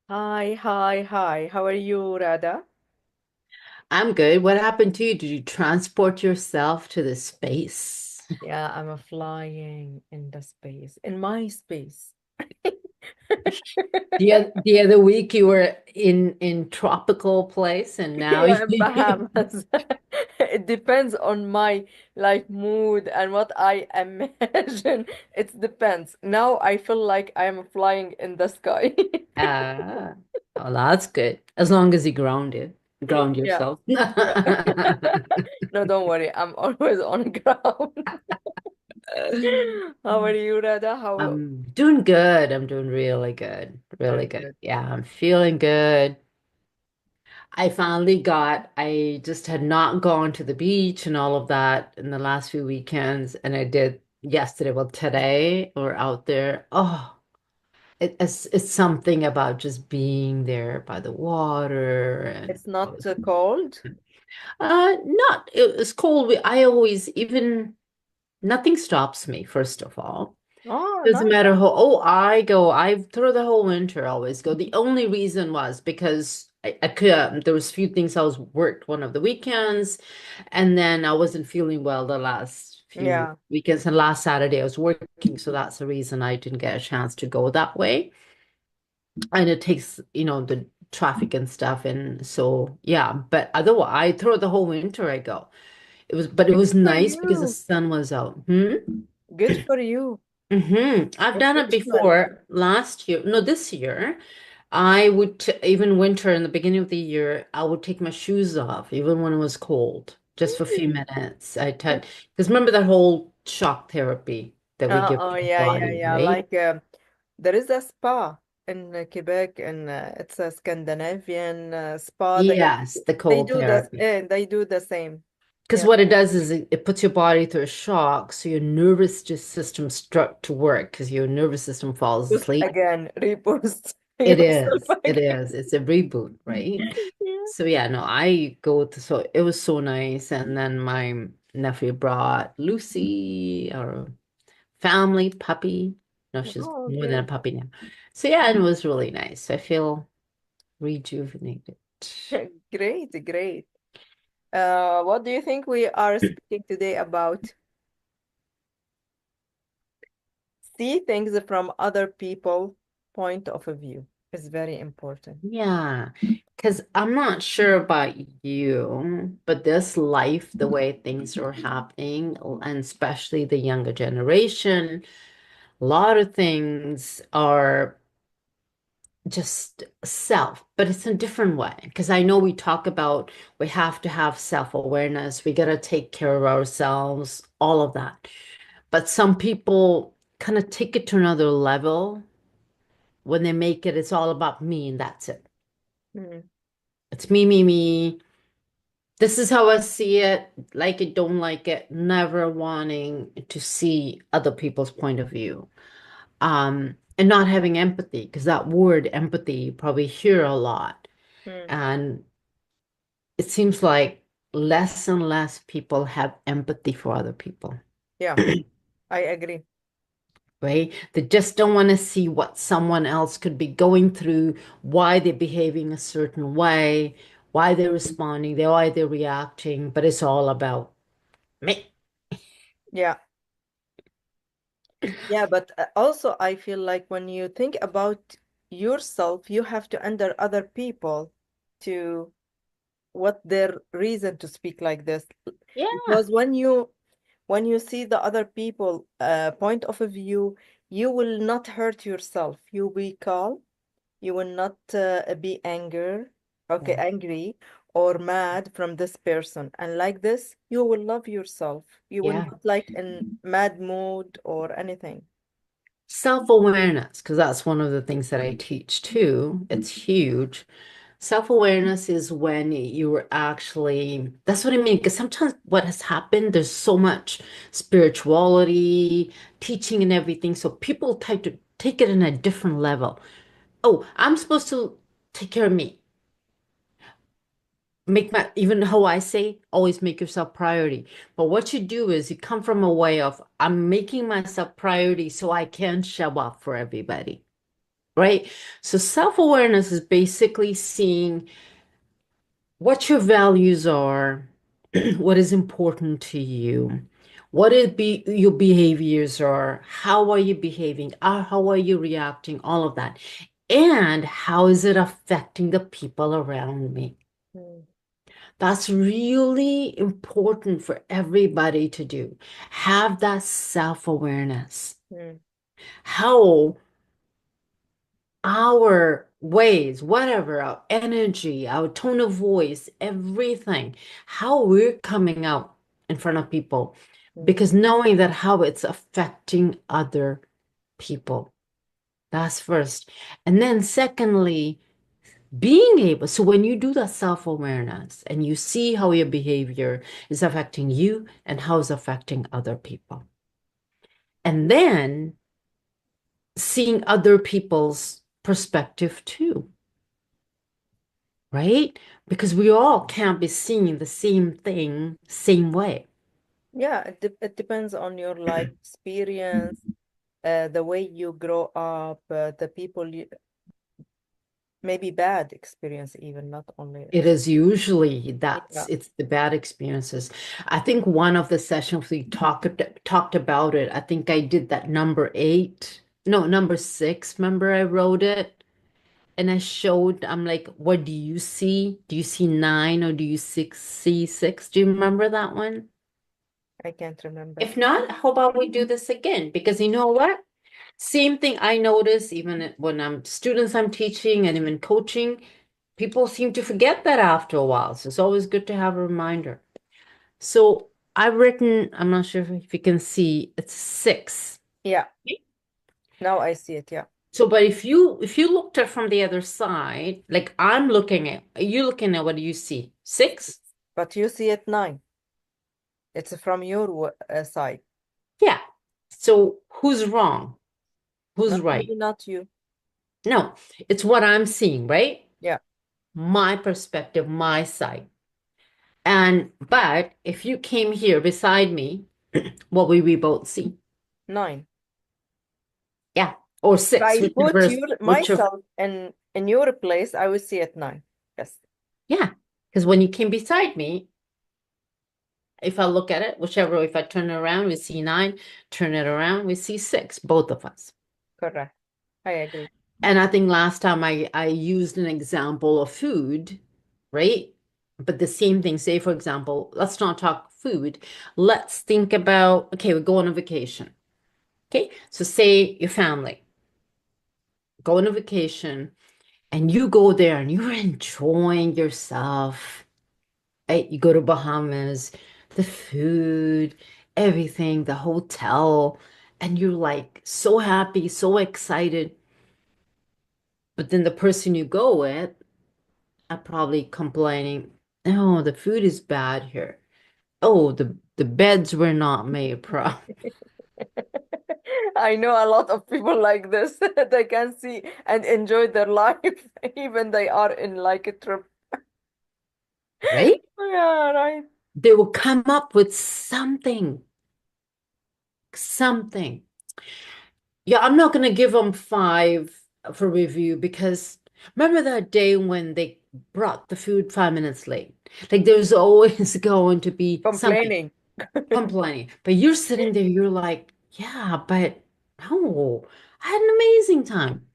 Hi, hi, hi. How are you, Radha? I'm good. What happened to you? Did you transport yourself to the space? Yeah, I'm a flying in the space, in my space. The other week you were in tropical place and now Yeah, in you Bahamas. It depends on my mood and what I imagine. It depends. Now I feel like I am flying in the sky. ah, oh, that's good. As long as you ground Yeah, yourself. yeah. No, don't worry. I'm always on ground. How are you, Radha? How? I'm doing good. I'm doing really good. Really Good, good. good. Yeah, I'm feeling good. I just had not gone to the beach and all of that in the last few weekends. And I did yesterday. Well, today we're out there. Oh, it's something about just being there by the water and It's not cold. not, it was cold. I always, even, nothing stops me, first of all. Oh, Doesn't nice. matter how, oh, I through the whole winter I always go. The only reason was because I could, there was few things I was worked one of the weekends, and then I wasn't feeling well the last few Yeah. weekends, and last Saturday I was working, so that's the reason I didn't get a chance to go that way. And it takes, the traffic and stuff, and so yeah, but otherwise I through the whole winter I go. But it Good was for nice because the you. sun was out. Hmm? Good for you. I've done it Professional. before last year. No, this year. I would even winter in the beginning of the year, I would take my shoes off, even when it was cold, just for a few Mm. minutes. I touch because remember that whole shock therapy that we give Oh, to the yeah, yeah, body, yeah. right? There is a spa in Quebec, and it's a Scandinavian spa. Yes, the cold therapy. They do the same. Because Yeah. what it does is it puts your body through a shock, so your nervous just system start to work because your nervous system falls Boost asleep. again, reboost It yourself is. It again. is. It's a reboot, right? Yeah. So yeah, no, I go to so it was so nice. And then my nephew brought Lucy, our family puppy. No, she's Oh, more than a okay. puppy now. So yeah, and it was really nice. I feel rejuvenated. Great, great. What do you think we are speaking today about? See things from other people point of view is very important. Yeah, because I'm not sure about you, but this life, the way things are happening, and especially the younger generation, a lot of things are just self, but it's a different way. Because I know we talk about we have to have self-awareness, we got to take care of ourselves, all of that. But some people kind of take it to another level when they make it, it's all about me and that's it. Mm, It's me, me, me. This is how I see it, like it, don't like it, never wanting to see other people's point of view. And not having empathy, because that word empathy you probably hear a lot. mm. And it seems like less and less people have empathy for other people, Yeah, I agree. right? They just don't want to see what someone else could be going through, why they're behaving a certain way, why they're responding, why they're reacting, but it's all about me. Yeah. Yeah, but also I feel like when you think about yourself, you have to under other people to what their reason to speak like this. Yeah, Because when you see the other people point of view, you will not hurt yourself. You be calm. You will not yeah, angry or mad from this person. And like this, you will love yourself. You will yeah. not like in mad mood or anything. Self-awareness, because that's one of the things that I teach too. It's huge. Self-awareness is when you're actually, that's what I mean. Because sometimes what has happened, there's so much spirituality, teaching and everything. So people try to take it in a different level. Oh, I'm supposed to take care of me. Make my, even how I say, always make yourself priority. But what you do is you come from a way of, I'm making myself priority so I can show up for everybody. right? So self-awareness is basically seeing what your values are, what is important to you, what is be your behaviors are, how are you behaving, how are you reacting, all of that. And how is it affecting the people around me? Mm, That's really important for everybody to do. Have that self-awareness. mm, How our ways, whatever, our energy, our tone of voice, everything, how we're coming out in front of people, mm. because knowing that how it's affecting other people. That's first. And then secondly, being able, so when you do that self-awareness and you see how your behavior is affecting you and how it's affecting other people, and then seeing other people's perspective too, right? Because we all can't be seeing the same thing same way. Yeah, it depends on your life experience, the way you grow up, the people you, maybe bad experience even, not only It is usually yeah, it's the bad experiences. I think one of the sessions we talked about it. I think I did that number 8. No, number 6. Remember I wrote it and I showed, I'm like, what do you see? Do you see 9 or do you see 6? Do you remember that one? I can't remember. If not, how about we do this again? Because you know what? Same thing I notice even when I'm students I'm teaching and even coaching, people seem to forget that after a while. So it's always good to have a reminder. So I've written, I'm not sure if you can see, it's 6. Yeah, now I see it. Yeah, So, but if you looked at from the other side, like I'm looking at, you looking at what do you see? 6? but you see it 9. It's from your side, Yeah. So who's wrong? Who's not right? maybe not you. No, it's what I'm seeing, right? Yeah, My perspective, my side. And but if you came here beside me, what will we both see? 9. Yeah. Or If 6, I put whichever. myself in your place, I would see it 9. Yes, Yeah. Because when you came beside me, if I look at it, whichever, if I turn it around, we see 9, turn it around, we see 6, both of us. correct. I agree. And I think last time I used an example of food, right? But the same thing, say for example, let's not talk food. Let's think about, okay, we go on a vacation. Okay, so say your family go on a vacation and you go there and you're enjoying yourself. Right? You go to Bahamas, the food, everything, the hotel, and you're like so happy, so excited. But then the person you go with are probably complaining, oh, the food is bad here. Oh, the beds were not made proper, I know a lot of people like this. They can see and enjoy their life, even they are in like a trip. right? Yeah, right. They will come up with something. Yeah, I'm not gonna give them 5 for review because remember that day when they brought the food 5 minutes late? Like there's always going to be something Complaining. complaining. But you're sitting there, you're like, yeah, but no, I had an amazing time.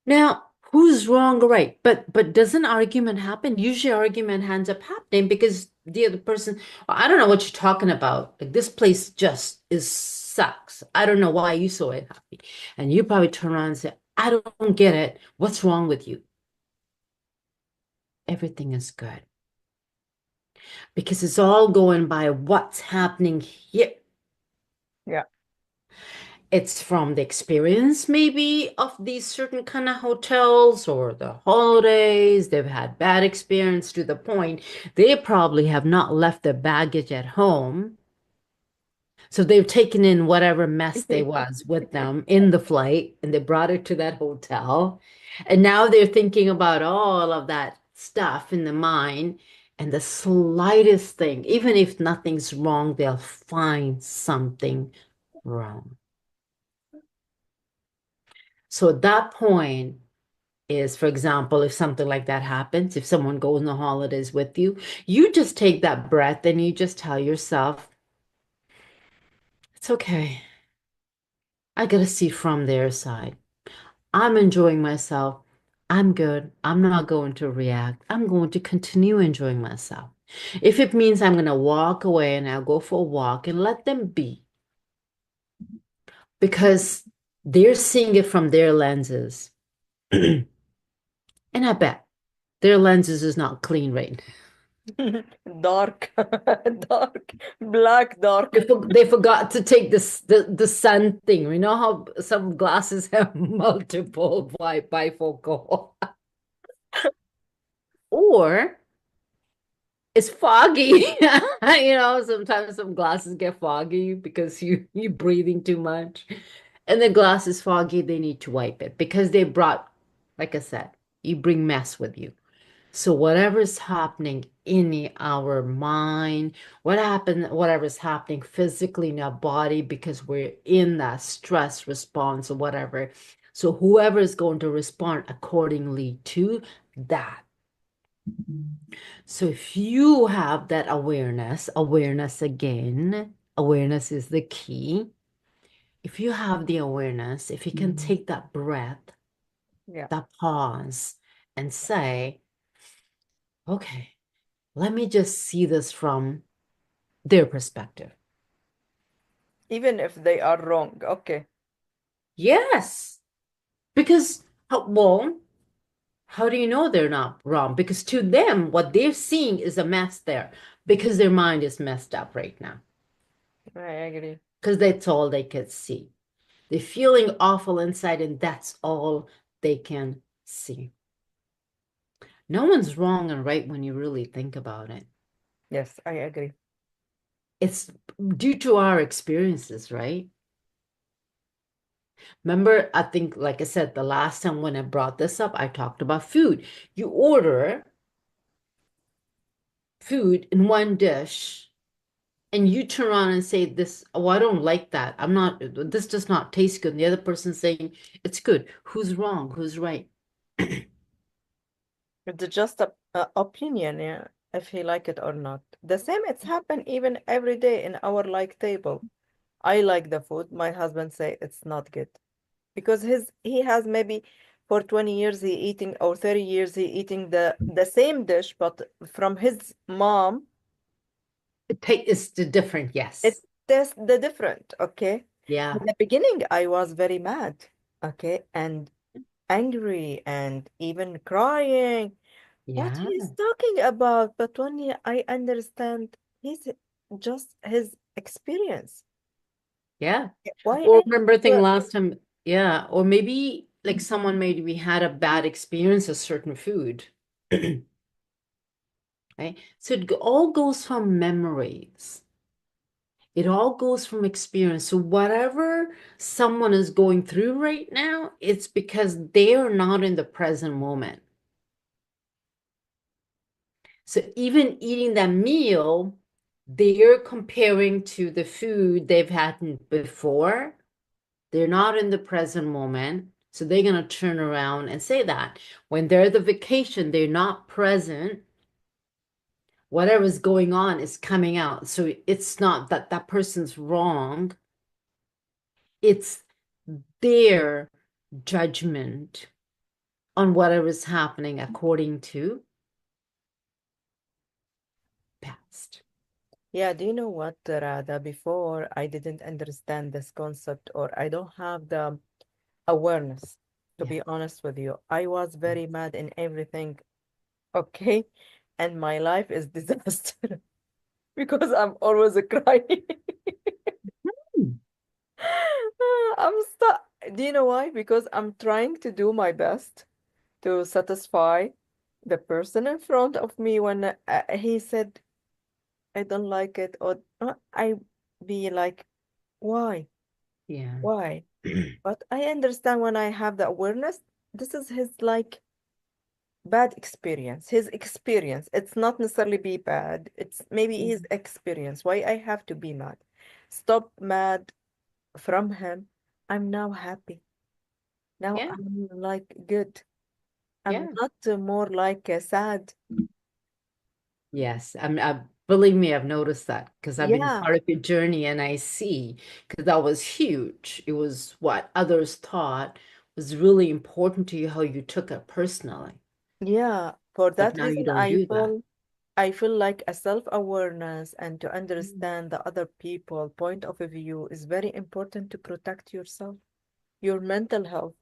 Now, who's wrong or right? But does an argument happen? Usually argument ends up happening because the other person, "Well, I don't know what you're talking about. Like this place just is sucks. I don't know why you so happy." And you probably turn around and say, I don't get it. What's wrong with you? Everything is good. Because it's all going by what's happening here. Yeah. It's from the experience, maybe, of these certain kind of hotels or the holidays. They've had bad experience to the point they probably have not left their baggage at home. So they've taken in whatever mess they was with them in the flight and they brought it to that hotel. And now they're thinking about all of that stuff in the mind. And the slightest thing, even if nothing's wrong, they'll find something wrong. So at that point is, for example, if something like that happens, if someone goes on the holidays with you, you just take that breath and you just tell yourself, it's okay. I gotta see from their side. I'm enjoying myself. I'm good. I'm not going to react. I'm going to continue enjoying myself. If it means I'm going to walk away and I'll go for a walk and let them be because they're seeing it from their lenses. And I bet their lenses is not clean right Dark, dark, black, dark. They forgot to take the sun thing. You know how some glasses have multiple bifocal, or it's foggy. Sometimes some glasses get foggy because you're breathing too much, and the glass is foggy. They need to wipe it because they brought, like I said, you bring mess with you. So whatever's happening in our mind, whatever's happening physically in our body because we're in that stress response or whatever. So whoever is going to respond accordingly to that. So if you have that awareness again, awareness is the key. If you have the awareness, if you can take that breath, Yeah. that pause, and say, okay, let me just see this from their perspective. Even if they are wrong. Okay. Yes, because, well, how do you know they're not wrong? Because to them, what they're seeing is a mess there because their mind is messed up right now I agree. because that's all they could see. They're feeling awful inside, and that's all they can see. No one's wrong and right when you really think about it. Yes, I agree. It's due to our experiences, right? Remember, I think, like I said, the last time when I brought this up, I talked about food. You order food in one dish and you turn around and say, this, oh, I don't like that. This does not taste good. And the other person's saying, it's good. Who's wrong? Who's right? It's just a opinion, yeah, if he like it or not. The same, it's happened even every day in our like table. I like the food. My husband say it's not good because he has maybe for 20 years he eating or 30 years he eating the same dish, but from his mom, It's the different, it yes. tastes the different. Okay. In Yeah. the beginning, I was very mad. Okay, and angry and even crying. What Yeah. he's talking about, but when I understand, he's just his experience. Yeah. Why Or angry? remember thing last time, yeah. Or maybe like someone maybe had a bad experience of certain food. Right? So all goes from memories. It all goes from experience. So whatever someone is going through right now, it's because they are not in the present moment. So even eating that meal, they're comparing to the food they've had before. They're not in the present moment. So they're going to turn around and say that. When they're at the vacation, they're not present. Whatever's going on is coming out. So it's not that that person's wrong. It's their judgment on whatever is happening according to past. Yeah, do you know what, Radha? Before I didn't understand this concept or I don't have the awareness, to Yeah. be honest with you. I was very mad in everything, okay? And my life is disaster because I'm always crying. Hmm. I'm stuck. Do you know why? Because I'm trying to do my best to satisfy the person in front of me when he said, I don't like it, or I be like, why? Yeah. Why? But I understand when I have the awareness, this is his like bad experience, his experience. It's not necessarily be bad. It's maybe his experience. Why I have to be mad? Stop mad from him. I'm now happy. Now Yeah, I'm like good. I'm yeah. not more like sad. Yes, believe me, I've noticed that because I've been Yeah, part of your journey and I see because that was huge. It was what others thought was really important to you, how you took it personally. yeah. For But that now you reason, don't do that. I feel like a self-awareness and to Mm. understand the other people point of view is very important to protect yourself, your mental health,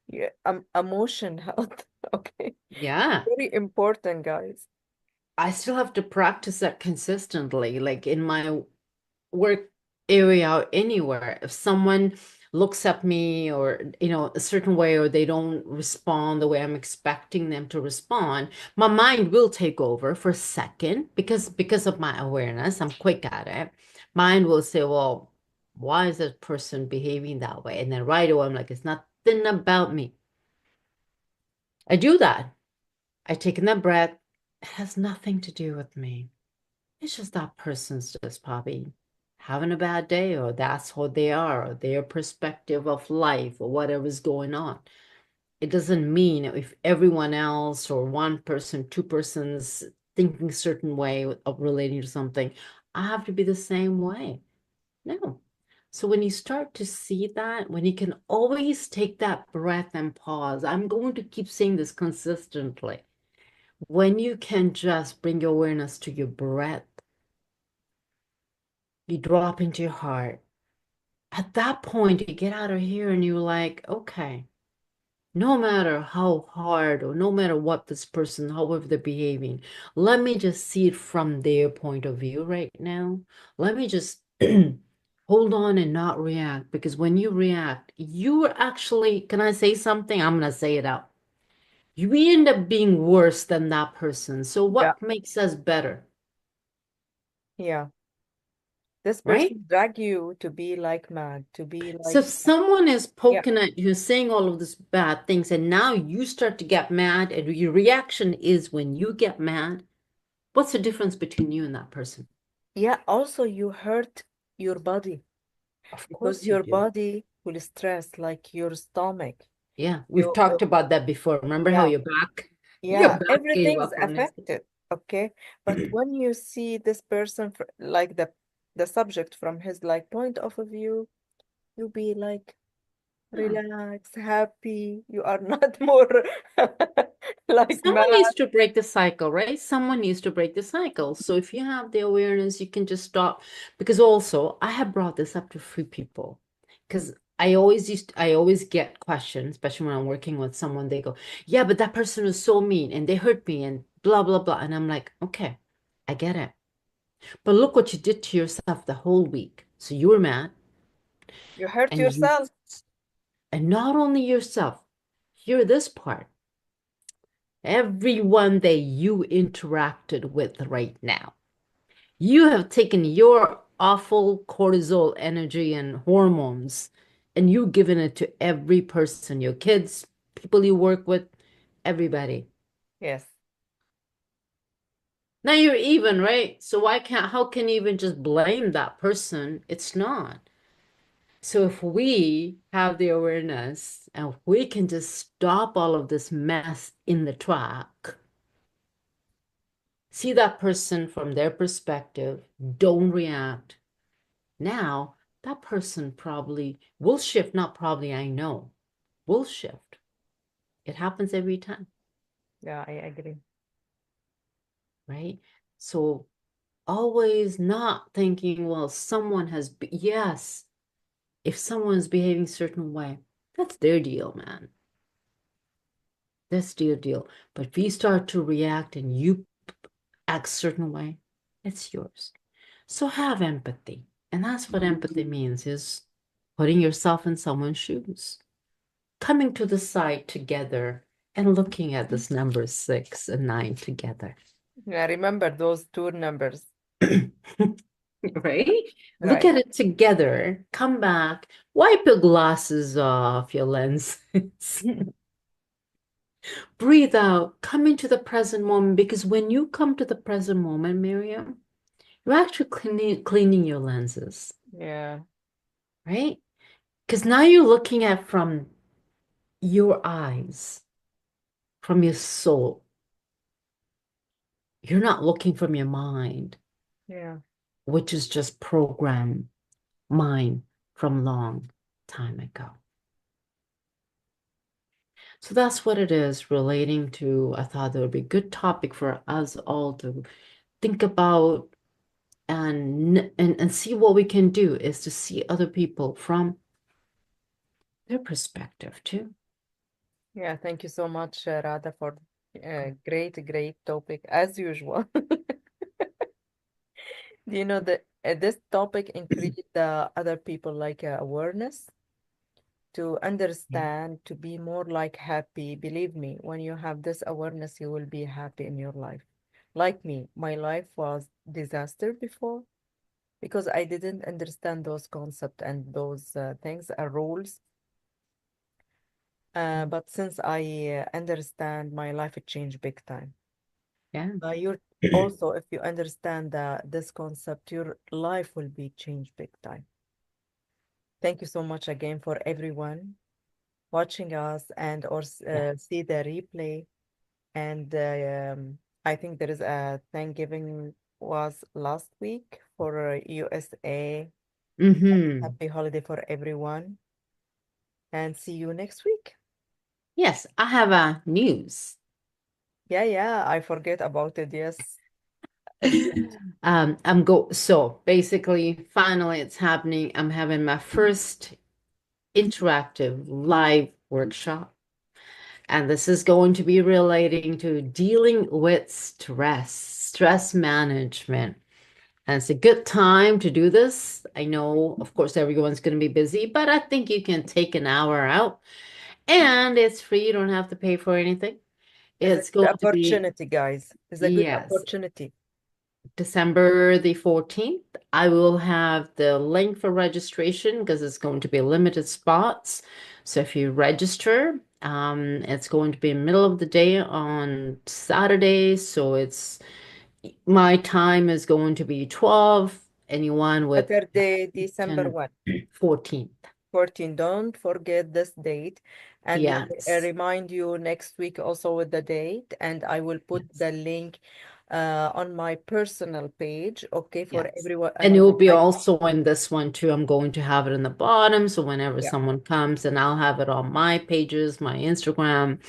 yeah, emotion health. Okay, Yeah. very important, guys. I still have to practice that consistently. Like in my work area or anywhere, if someone looks at me or a certain way or they don't respond the way I'm expecting them to respond, my mind will take over for a second because of my awareness. I'm quick at it. Mind will say, well, why is this person behaving that way? And then right away I'm like, it's nothing about me. I do that. I take in that breath. It has nothing to do with me. It's just that person's just probably having a bad day, or that's who they are, or their perspective of life, or whatever's going on. It doesn't mean if everyone else or one person, two persons thinking a certain way of relating to something, I have to be the same way. No. So when you start to see that, when you can always take that breath and pause, I'm going to keep saying this consistently. When you can just bring your awareness to your breath, you drop into your heart. At that point, you get out of here and you're like, okay, no matter how hard or no matter what this person, however they're behaving, let me just see it from their point of view right now. Let me just hold on and not react because when you react, you are actually, can I say something? I'm going to say it out. You end up being worse than that person. So Yeah, what makes us better, yeah. This right? person drag you to be like mad, to be So like, if someone is yeah, poking at you, saying all of these bad things, and now you start to get mad, and your reaction is when you get mad, what's the difference between you and that person? yeah. Also, you hurt your body Of because course you your do. body will stress, like your stomach. Yeah, we've You, talked about that before. Remember how yeah, your yeah. back gave Everything's up on this? affected. Okay, but when you see this person like the subject from his like point of view, you be like Yeah. relax, happy. You are not more like Someone mad. needs to break the cycle, right? Someone needs to break the cycle. So if you have the awareness, you can just stop. Because also, I have brought this up to few people. Because I always get questions, especially when I'm working with someone, they go, yeah, but that person was so mean and they hurt me and blah, blah, blah. And I'm like, okay, I get it. But look what you did to yourself the whole week. So you were mad You hurt and yourself. and not only yourself, hear this part. Everyone that you interacted with right now. You have taken your awful cortisol energy and hormones and you've given it to every person, your kids, people you work with, everybody. Yes. Now you're even, right? So how can you even just blame that person? It's not. So if we have the awareness and we can just stop all of this mess in the track, see that person from their perspective, don't react. Now, that person probably will shift, not probably, I know, will shift. It happens every time, Yeah, I agree. right? So always not thinking, well, yes, if someone's behaving a certain way, that's their deal, man. That's their deal. But if you start to react and you act a certain way, it's yours. So have empathy. And that's what empathy means is putting yourself in someone's shoes, coming to the side together and looking at this number 6 and 9 together. Yeah, remember those two numbers, Right? Look right? at it together, come back, wipe your glasses off, your lenses, breathe out, come into the present moment. Because when you come to the present moment, Miriam, you're actually cleaning your lenses, Yeah, right? Because now you're looking at from your eyes, from your soul. You're not looking from your mind, Yeah. which is just program mind from long time ago. So that's what it is relating to. I thought that would be a good topic for us all to think about and see what we can do is to see other people from their perspective too. Yeah, thank you so much, Radha, for great topic as usual. Do you know that this topic increase the other people like awareness to Yeah. understand, to be more like happy. Believe me, when you have this awareness, you will be happy in your life. Like me, my life was disaster before because I didn't understand those concepts and those things and rules. But since I understand, my life it changed big time. Yeah. You're also, if you understand this concept, your life will be changed big time. Thank you so much again for everyone watching us and or Yes. see the replay. And I think there is a Thanksgiving was last week for USA. Mm-hmm. Happy holiday for everyone, and see you next week. Yes, I have a news. Yeah, I forget about it. Yes, it's good. I'm go so basically finally it's happening. I'm having my first interactive live workshop. And this is going to be relating to dealing with stress management. And it's a good time to do this. I know, of course, everyone's going to be busy, but I think you can take an hour out and it's free. You don't have to pay for anything. It's a It's good going to be, opportunity, guys. It's a good yes, opportunity. December the 14th. I will have the link for registration because it's going to be limited spots. So if you register, it's going to be middle of the day on Saturday. So it's my time is going to be 12. Anyone with Saturday, December 10, what? 14th. 14. Don't forget this date. And let me Yes. remind you next week also with the date. And I will put Yes. the link on my personal page, okay, for Yes. everyone. And it will be also in this one too. I'm going to have it in the bottom. So whenever Yeah. someone comes, and I'll have it on my pages, my Instagram.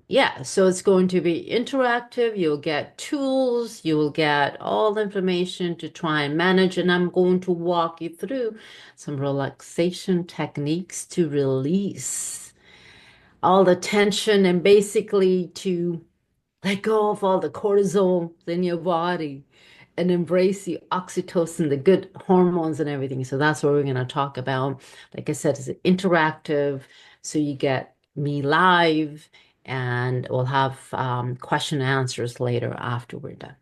Yeah, so it's going to be interactive. You'll get tools, you'll get all the information to try and manage, and I'm going to walk you through some relaxation techniques to release all the tension and basically to let go of all the cortisol in your body and embrace the oxytocin, the good hormones and everything. So that's what we're going to talk about. Like I said, it's interactive. So you get me live and we'll have question and answers later after we're done.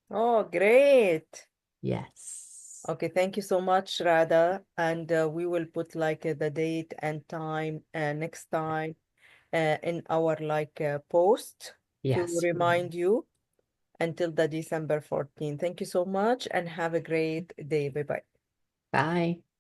Oh, great. Yes. Okay, thank you so much, Radha. And we will put like the date and time next time in our like post to Yes. remind you until the December 14th. Thank you so much and have a great day. Bye bye. Bye.